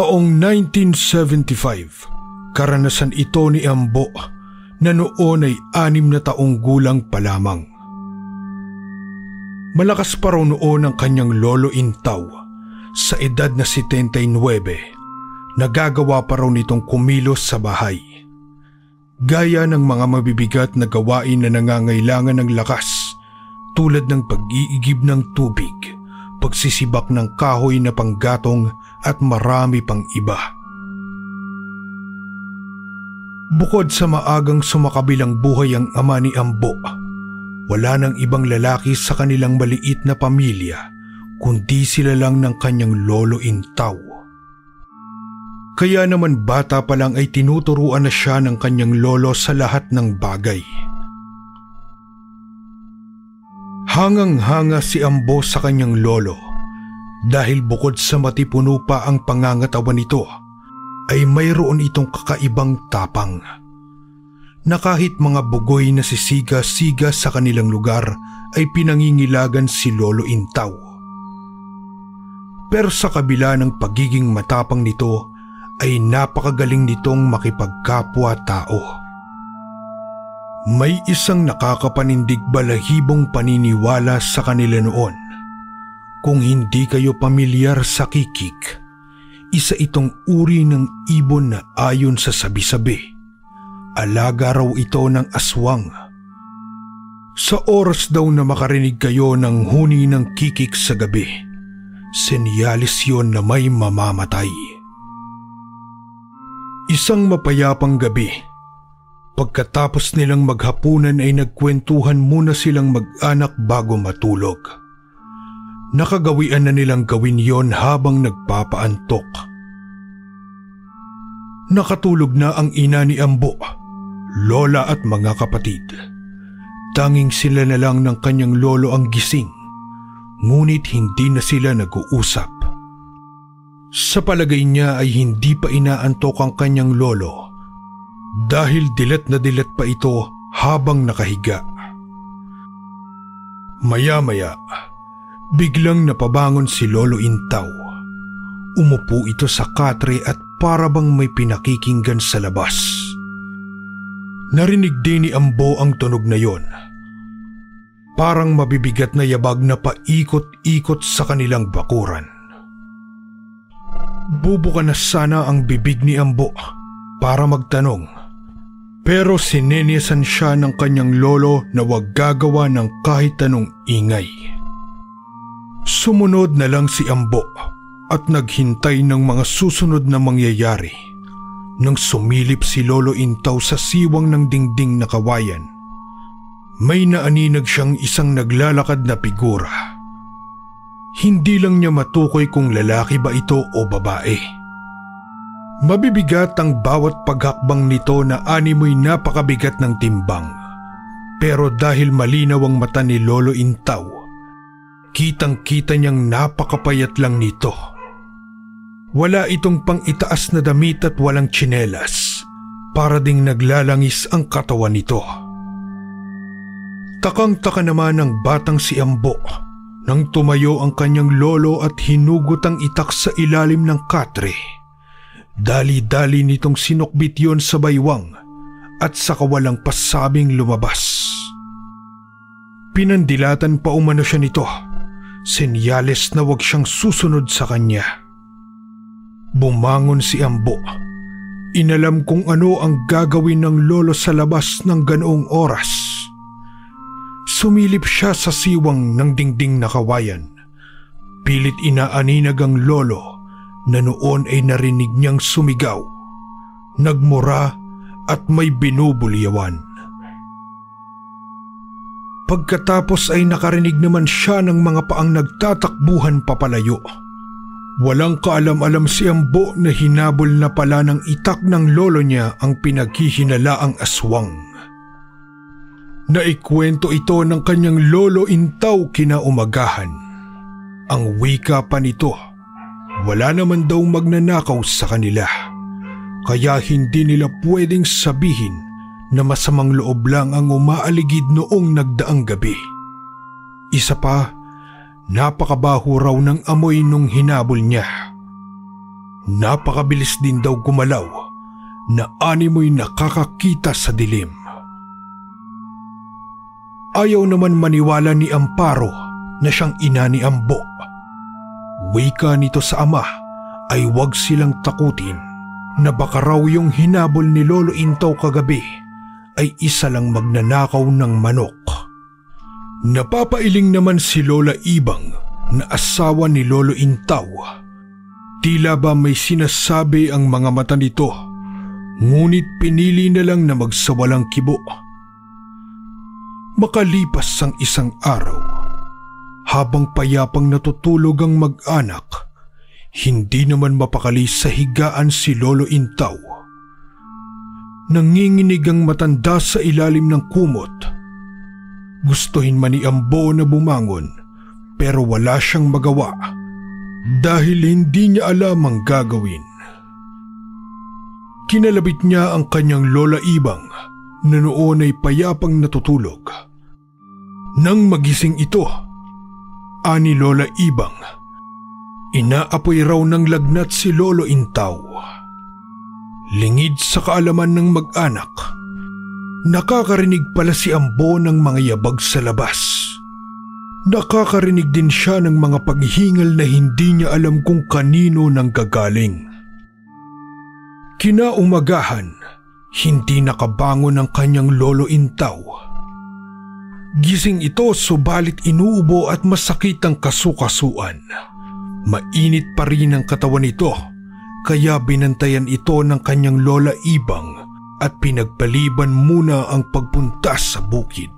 Taong 1975, karanasan ito ni Ambo na noon ay 6 na taong gulang pa lamang. Malakas pa raw noon ang kanyang lolo Intaw. Sa edad na 79, nagagawa pa raw nitong kumilos sa bahay. Gaya ng mga mabibigat na gawain na nangangailangan ng lakas tulad ng pag-iigib ng tubig, pagsisibak ng kahoy na panggatong at marami pang iba. Bukod sa maagang sumakabilang buhay ang ama ni Ambo, wala nang ibang lalaki sa kanilang maliit na pamilya kundi sila lang ng kanyang lolo Intaw. Kaya naman bata pa lang ay tinuturuan na siya ng kanyang lolo sa lahat ng bagay. Hangang-hanga si Ambo sa kanyang lolo dahil bukod sa matipuno pa ang pangangatawan nito ay mayroon itong kakaibang tapang na kahit mga bugoy na sisiga-siga sa kanilang lugar ay pinangingilagan si Lolo Intaw. Pero sa kabila ng pagiging matapang nito ay napakagaling nitong makipagkapwa-tao. May isang nakakapanindig balahibong paniniwala sa kanila noon. Kung hindi kayo pamilyar sa kikik, isa itong uri ng ibon na ayon sa sabi-sabi, alaga raw ito ng aswang. Sa oras daw na makarinig kayo ng huni ng kikik sa gabi, senyalis yon na may mamamatay. Isang mapayapang gabi, pagkatapos nilang maghapunan ay nagkwentuhan muna silang mag-anak bago matulog. Nakagawian na nilang gawin yon habang nagpapaantok. Nakatulog na ang ina ni Ambo, lola at mga kapatid. Tanging sila na lang ng kanyang lolo ang gising, ngunit hindi na sila nag-uusap. Sa palagay niya ay hindi pa inaantok ang kanyang lolo dahil dilat na dilat pa ito habang nakahiga. Maya-maya, biglang napabangon si Lolo Intaw. Umupo ito sa katre at para bang may pinakikinggan sa labas. Narinig din ni Ambo ang tunog na yon. Parang mabibigat na yabag na paikot-ikot sa kanilang bakuran. Bubuka na sana ang bibig ni Ambo para magtanong, pero sinenyasan siya ng kanyang lolo na huwag gagawa ng kahit anong ingay. Sumunod na lang si Ambo at naghintay ng mga susunod na mangyayari. Nang sumilip si Lolo Intaw sa siwang ng dingding na kawayan, may naaninag siyang isang naglalakad na figura. Hindi lang niya matukoy kung lalaki ba ito o babae. Mabibigat ang bawat paghakbang nito na animoy napakabigat ng timbang. Pero dahil malinaw ang mata ni Lolo Intaw, kitang-kita niyang napakapayat lang nito. Wala itong pang-itaas na damit at walang tsinelas, para ding naglalangis ang katawan nito. Takang-taka naman ang batang si Ambo nang tumayo ang kanyang lolo at hinugot ang itak sa ilalim ng katre. Dali-dali nitong sinukbit yon sa baywang at sa kawalang pasabing lumabas. Pinandilatan pa umano siya nito, senyales na wag siyang susunod sa kanya. Bumangon si Ambo. Inalam kung ano ang gagawin ng lolo sa labas ng ganoong oras. Sumilip siya sa siwang ng dingding na kawayan. Pilit inaaninag ang lolo na noon ay narinig niyang sumigaw, nagmura at may binubulyawan. Pagkatapos ay nakarinig naman siya ng mga paang nagtatakbuhan papalayo. Walang kaalam-alam si Ambo na hinabol na pala ng itak ng lolo niya ang pinaghihinalaang aswang. Naikwento ito ng kanyang Lolo Intaw kinaumagahan. Ang wika pa nito, wala naman daw magnanakaw sa kanila, kaya hindi nila pwedeng sabihin na masamang loob lang ang umaaligid noong nagdaang gabi. Isa pa, napakabaho raw ng amoy nung hinabol niya. Napakabilis din daw gumalaw na animoy nakakakita sa dilim. Ayaw naman maniwala ni Amparo na siyang ina ni Ambo. Wika nito sa ama ay huwag silang takutin na baka raw yung hinabol ni Lolo Intaw kagabi ay isa lang magnanakaw ng manok. Napapailing naman si Lola Ibang na asawa ni Lolo Intaw. Tila ba may sinasabi ang mga mata nito, ngunit pinili na lang na magsawalang kibo. Makalipas ang isang araw, habang payapang natutulog ang mag-anak, hindi naman mapakali sa higaan si Lolo Intaw. Nanginginig ang matanda sa ilalim ng kumot. Gustuhin man ni Ambo na bumangon, pero wala siyang magawa dahil hindi niya alam ang gagawin. Kinalabit niya ang kanyang Lola Ibang na noon ay payapang natutulog. Nang magising ito, ani Lola Ibang, inaapoy raw ng lagnat si Lolo Intaw. Lingid sa kaalaman ng mag-anak, nakakarinig pala si Ambo ng mga yabag sa labas. Nakakarinig din siya ng mga paghingal na hindi niya alam kung kanino nang gagaling. Kinaumagahan, hindi nakabangon ang kanyang Lolo Intaw. Gising ito subalit inuubo at masakit ang kasukasuan. Mainit pa rin ang katawan nito, kaya binantayan ito ng kanyang Lola Ibang at pinagpaliban muna ang pagpunta sa bukid.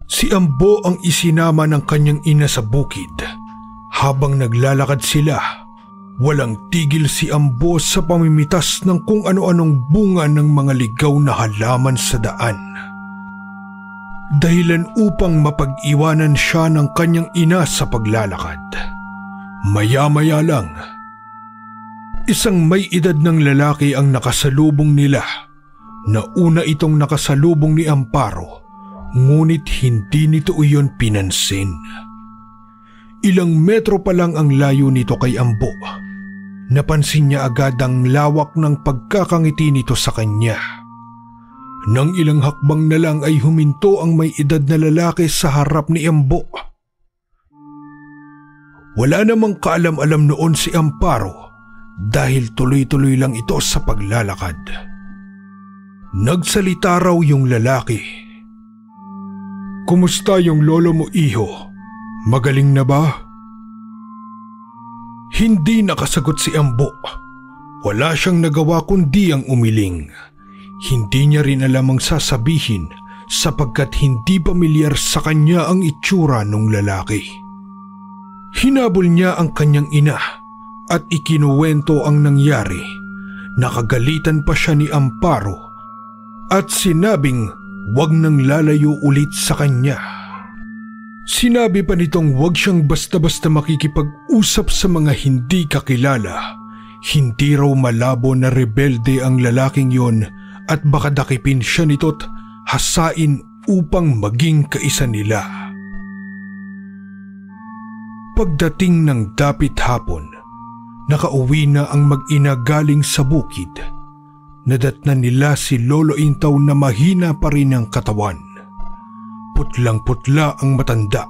Si Ambo ang isinama ng kanyang ina sa bukid. Habang naglalakad sila, walang tigil si Ambo sa pamimitas ng kung ano-anong bunga ng mga ligaw na halaman sa daan. Dahilan upang mapag-iwanan siya ng kanyang ina sa paglalakad. Maya-maya lang, isang may edad ng lalaki ang nakasalubong nila. Nauna itong nakasalubong ni Amparo, ngunit hindi nito iyon pinansin. Ilang metro pa lang ang layo nito kay Ambo. Napansin niya agad ang lawak ng pagkakangiti nito sa kanya. Nang ilang hakbang na lang ay huminto ang may edad na lalaki sa harap ni Ambo. Wala namang kaalam-alam noon si Amparo dahil tuloy-tuloy lang ito sa paglalakad. Nagsalita raw yung lalaki. "Kumusta yung lolo mo, iho? Magaling na ba?" Hindi nakasagot si Ambo. Wala siyang nagawa kundi ang umiling. Hindi niya rin alam ang sasabihin sapagkat hindi pamilyar sa kanya ang itsura ng lalaki. Hinabol niya ang kanyang ina at ikinuwento ang nangyari. Nakagalitan pa siya ni Amparo at sinabing wag nang lalayo ulit sa kanya. Sinabi pa nitong wag siyang basta-basta makikipag-usap sa mga hindi kakilala. Hindi raw malabo na rebelde ang lalaking yon at baka dakipin siya nito't hasain upang maging kaisa nila. Pagdating ng dapit hapon, nakauwi na ang mag-ina galing sa bukid. Nadatnan nila si Lolo Intaw na mahina pa rin ang katawan. Putlang-putla ang matanda.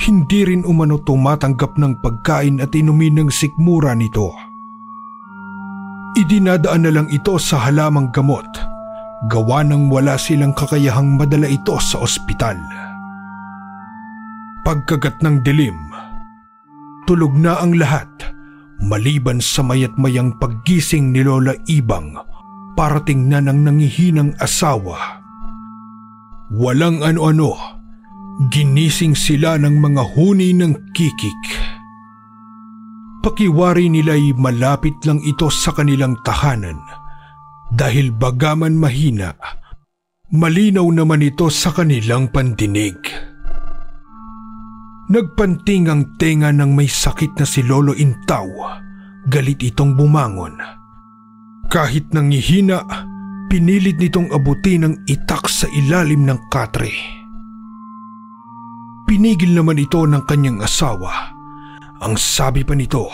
Hindi rin umano tumatanggap ng pagkain at inumin ng sikmura nito. Idinadaan na lang ito sa halamang gamot, gawa nang wala silang kakayahang madala ito sa ospital. Pagkagat ng dilim, tulog na ang lahat maliban sa mayat-mayang paggising ni Lola Ibang para tingnan ang nangihinang asawa. Walang ano-ano, ginising sila ng mga huni ng kikik. Pakiwari nila'y malapit lang ito sa kanilang tahanan dahil bagaman mahina, malinaw naman ito sa kanilang pandinig. Nagpanting ang tenga ng may sakit na si Lolo Intaw. Galit itong bumangon. Kahit nangihina, pinilit nitong abutin ang itak sa ilalim ng katre. Pinigil naman ito ng kanyang asawa. Ang sabi pa nito,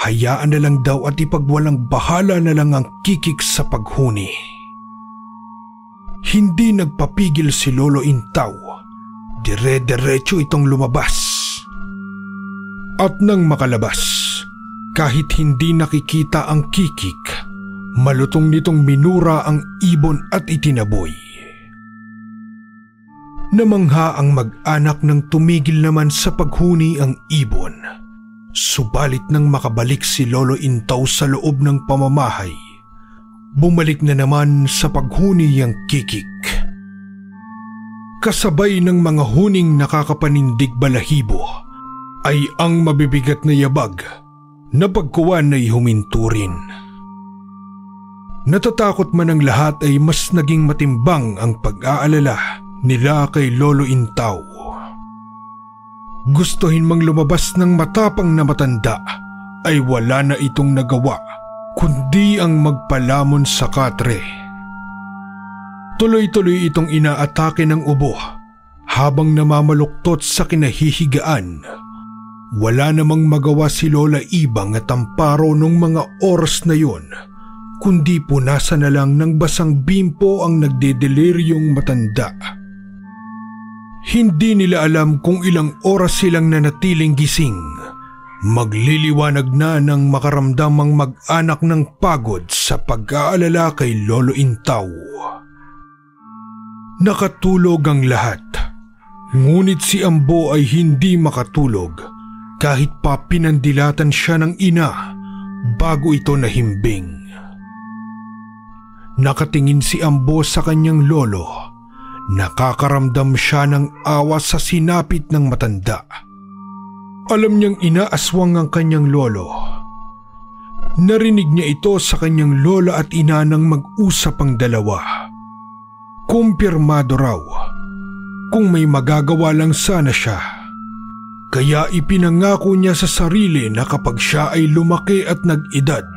hayaan na lang daw at ipagwalang bahala na lang ang Kikik sa paghuni. Hindi nagpapigil si Lolo Intaw. Dire-diretso itong lumabas. At nang makalabas, kahit hindi nakikita ang Kikik, malutong nitong minura ang ibon at itinaboy. Namangha ang mag-anak nang tumigil naman sa paghuni ang ibon. Subalit nang makabalik si Lolo Intaw sa loob ng pamamahay, bumalik na naman sa paghuni ang Kikik. Kasabay ng mga huning nakakapanindig balahibo ay ang mabibigat na yabag na pagkuwan ay huminto rin. Natatakot man ang lahat ay mas naging matimbang ang pag-aalala nila kay Lolo Intaw. Gustuhin mang lumabas ng matapang na matanda ay wala na itong nagawa kundi ang magpalamon sa katre. Tuloy-tuloy itong inaatake ng ubo habang namamaluktot sa kinahihigaan. Wala namang magawa si Lola Ibang at Amparo nung mga oras na yon, kundi punasan na lang ng basang bimpo ang nagdedeliryong matanda. Hindi nila alam kung ilang oras silang nanatiling gising. Magliliwanag na nang makaramdam ang mag-anak ng pagod sa pag-aalala kay Lolo Intaw. Nakatulog ang lahat, ngunit si Ambo ay hindi makatulog kahit pa pinandilatan siya ng ina bago ito nahimbing. Nakatingin si Ambo sa kanyang lolo. Nakakaramdam siya ng awa sa sinapit ng matanda. Alam niyang inaaswang ang kanyang lolo. Narinig niya ito sa kanyang lola at ina nang mag-usap ang dalawa. Kumpirmado raw kung may magagawa lang sana siya. Kaya ipinangako niya sa sarili na kapag siya ay lumaki at nag-edad,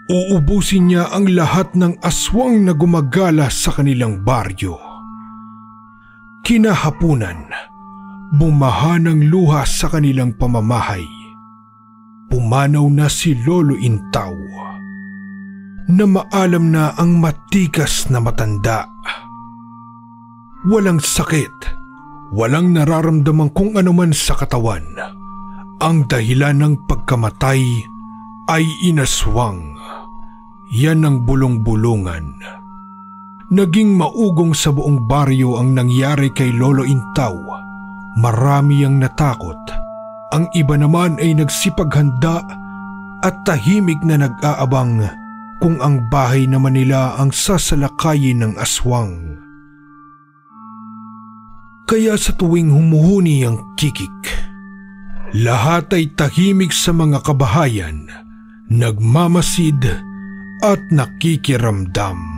uubusin niya ang lahat ng aswang na gumagala sa kanilang baryo. Kinahapunan, bumaha ng luha sa kanilang pamamahay. Pumanaw na si Lolo Intaw, na maalam na ang matikas na matanda. Walang sakit, walang nararamdaman kung anuman sa katawan. Ang dahilan ng pagkamatay ay inaswang. Yan ang bulong-bulungan. Naging maugong sa buong baryo ang nangyari kay Lolo Intaw. Marami ang natakot. Ang iba naman ay nagsipaghanda at tahimik na nag-aabang kung ang bahay naman nila ang sasalakayin ng aswang. Kaya sa tuwing humuhuni ang Kikik, lahat ay tahimik sa mga kabahayan, nagmamasid at nakikiramdam.